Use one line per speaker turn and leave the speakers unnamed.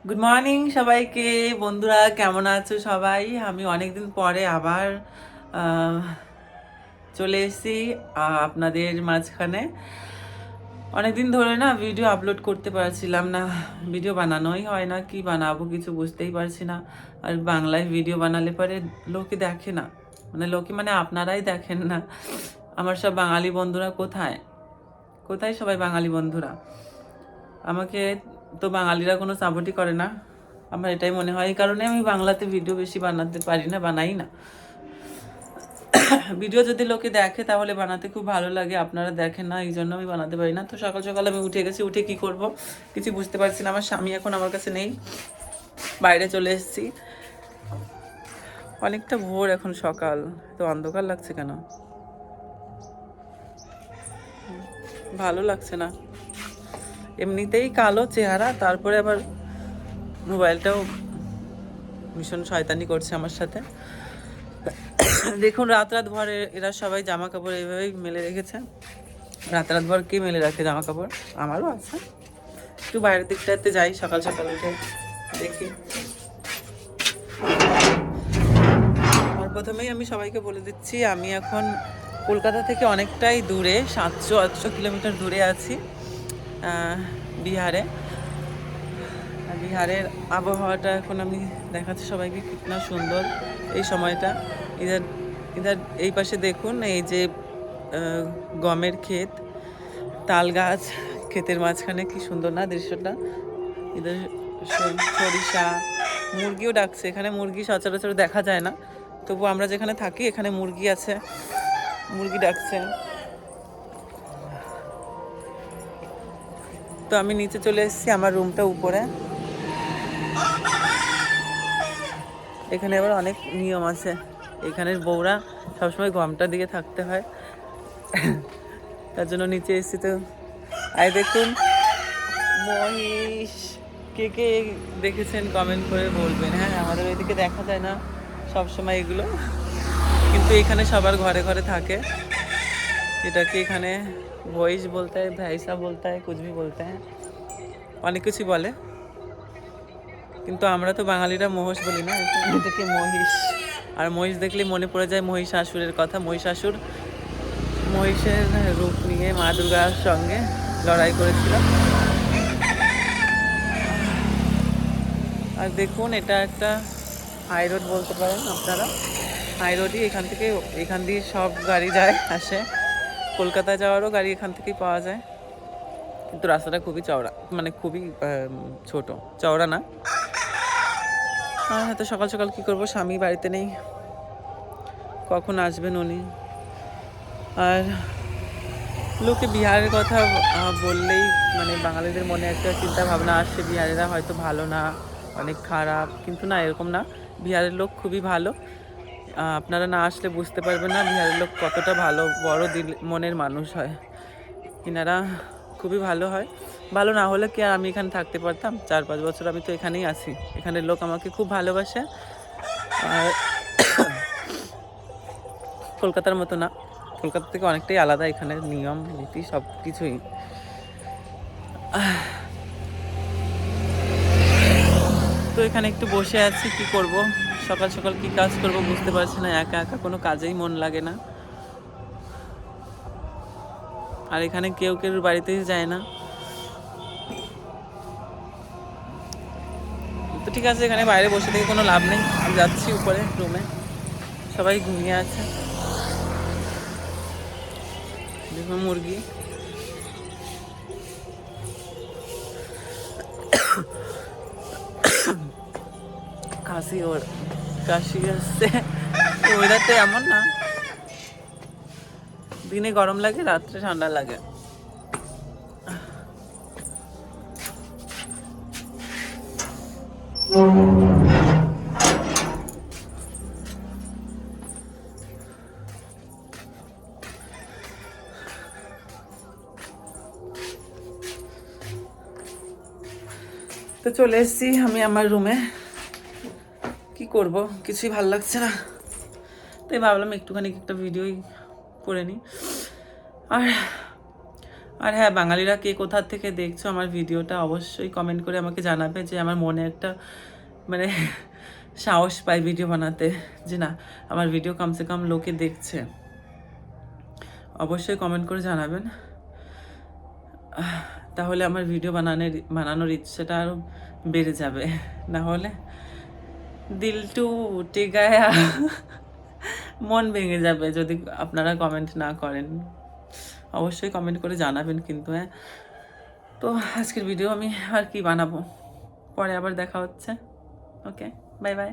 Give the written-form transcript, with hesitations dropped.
Good morning সবাইকে। বন্ধুরা কেমন আছো সবাই? আমি অনেকদিন পরে আবার আহ, চলে এসেছি আপনাদের মাঝখানে। অনেকদিন ধরে না ভিডিও আপলোড করতে পারছিলাম না, ভিডিও বানানোই হয় না, কি বানাবো কিছু বুঝতেই পারছি না। আর বাংলায় ভিডিও বানালে পরে লোকে দেখে না, লোকে আপনারাই দেখেন না। আমার সব বাঙালি বন্ধুরা কোথায় কোথায় সবাই বাঙালি বন্ধুরা? আমাকে তো বাঙালিরা কোনো সাপোর্টই করে না, আমার এটাই মনে হয়। এই কারণে আমি বাংলাতে ভিডিও বেশি বানাতে পারি না, বানাই না। ভিডিও যদি লোকে দেখে তাহলে বানাতে খুব ভালো লাগে, আপনারা দেখেন না, এই জন্য আমি বানাতে পারি না। তো সকাল সকাল আমি উঠে গেছি, উঠে কি করব কিছু বুঝতে পারছি না। আমার স্বামী এখন আমার কাছে নেই, বাইরে চলে এসেছি। অনেকটা ভোর, এখন সকাল, তো অন্ধকার লাগছে কেন? ভালো লাগছে না, এমনিতেই কালো চেহারা, তারপরে আবার মোবাইলটাও ভীষণ শয়তানি করছে আমার সাথে। দেখুন রাত রাত ভর এরা সবাই জামা কাপড় এইভাবেই মেলে রেখেছে। রাত রাত ভর কে মেলে রাখে জামা কাপড়? আমারও আছে। একটু বাইরের দিকটাতে যাই সকাল সকাল উঠে, দেখি। আর প্রথমেই আমি সবাইকে বলে দিচ্ছি, আমি এখন কলকাতা থেকে অনেকটাই দূরে, 700-800 কিলোমিটার দূরে আছি বিহারে। বিহারের আবহাওয়াটা এখন আমি দেখাচ্ছি সবাইকে, কিতনা সুন্দর এই সময়টা। ইধার ইধার এই পাশে দেখুন, এই যে গমের ক্ষেত, তাল গাছ, ক্ষেতের মাঝখানে কি সুন্দর না দৃশ্যটা। এদের সরিষা, মুরগিও ডাকছে। এখানে মুরগি সচরাচর দেখা যায় না, তবু আমরা যেখানে থাকি এখানে মুরগি আছে, মুরগি ডাকছে। তো আমি নিচে চলে এসেছি, আমার রুমটা উপরে। এখানে আবার অনেক নিয়ম আছে, এখানের বউরা সবসময় গমটা দিকে থাকতে হয়, তার জন্য নিচে এসেছি। তো আয় দেখুন মহিষ, কে কে দেখেছেন কমেন্ট করে বলবেন। হ্যাঁ, আমাদের ওইদিকে দেখা যায় না সবসময় এগুলো, কিন্তু এখানে সবার ঘরে ঘরে থাকে। এটাকে এখানে ভয়েস বলতে হয়, ভ্যাইসা বলতে হয়, কুছ ভি বলতে হয়, অনেক কিছু বলে। কিন্তু আমরা তো বাঙালিরা মহিষ বলি না, এটাকে মহিষ। আর মহিষ দেখলে মনে পড়ে যায় মহিষাসুরের কথা। মহিষাসুর মহিষের রূপ নিয়ে মা দুর্গার সঙ্গে লড়াই করেছিল। আর দেখুন এটা একটা হাই রোড বলতে পারেন আপনারা, হাই রোডই। এখান দিয়ে সব গাড়ি যায় আসে, কলকাতা যাওয়ারও গাড়ি এখান থেকেই পাওয়া যায়। কিন্তু রাস্তাটা খুবই চওড়া, খুবই ছোট, চওড়া না। হয়তো সকাল সকাল কী করবো, স্বামী বাড়িতে নেই, কখন আসবেন উনি। আর লোকে বিহারের কথা বললেই বাঙালিদের মনে একটা চিন্তা ভাবনা আসছে, বিহারিরা হয়তো ভালো না, অনেক খারাপ। কিন্তু না, এরকম না, বিহারের লোক খুবই ভালো। আপনারা না আসলে বুঝতে পারবেন না বিহারের লোক কতটা ভালো, বড় দিল মনের মানুষ হয় ইনারা, খুবই ভালো হয়। ভালো না হলে কি আর আমি এখানে থাকতে পারতাম? 4-5 বছর আমি তো এখানেই আছি, এখানের লোক আমাকে খুব ভালোবাসে। আর কলকাতার মতো না, কলকাতা থেকে অনেকটাই আলাদা এখানের নিয়ম নীতি সব কিছুই। তো এখানে একটু বসে আছি, কি করব, সকাল সকাল কি কাজ করব বুঝতে পারছি না। একা একা কোনো কাজেই মন লাগে না, আর এখানে কেউ কেউ বাড়িতেই যায় না। তো ঠিক আছে, এখানে বাইরে বসে থেকে কোনো লাভ নেই, আমি যাচ্ছি উপরে রুমে, সবাই ঘুমিয়ে আছে। দেখুন মুরগি, কাশি আসছে। ওয়েদারটা এমন না, দিনে গরম লাগে, রাত্রে ঠান্ডা লাগে। তো চলে এসেছি আমি আমার রুমে, কি করব, কিছুই ভালো লাগছে না। তাই ভাবলাম একটুখানি একটা ভিডিওই করে নিই। আর আর হ্যাঁ, বাঙালিরা কে কোথা থেকে দেখছো আমার ভিডিওটা অবশ্যই কমেন্ট করে আমাকে জানাবে, যে আমার মনে একটা মানে সাহস পায় ভিডিও বানাতে, যে না আমার ভিডিও কমসে কম লোকে দেখছে। অবশ্যই কমেন্ট করে জানাবেন, তাহলে আমার ভিডিও বানানোর ইচ্ছেটা আরও বেড়ে যাবে। না হলে দিল টু উঠে গায়া মন ভেঙে যাবে যদি আপনারা কমেন্ট না করেন। অবশ্যই কমেন্ট করে জানাবেন কিন্তু, হ্যাঁ। তো আজকের ভিডিও আমি আর কি বানাবো, পরে আবার দেখা হচ্ছে। ওকে, বাই বাই।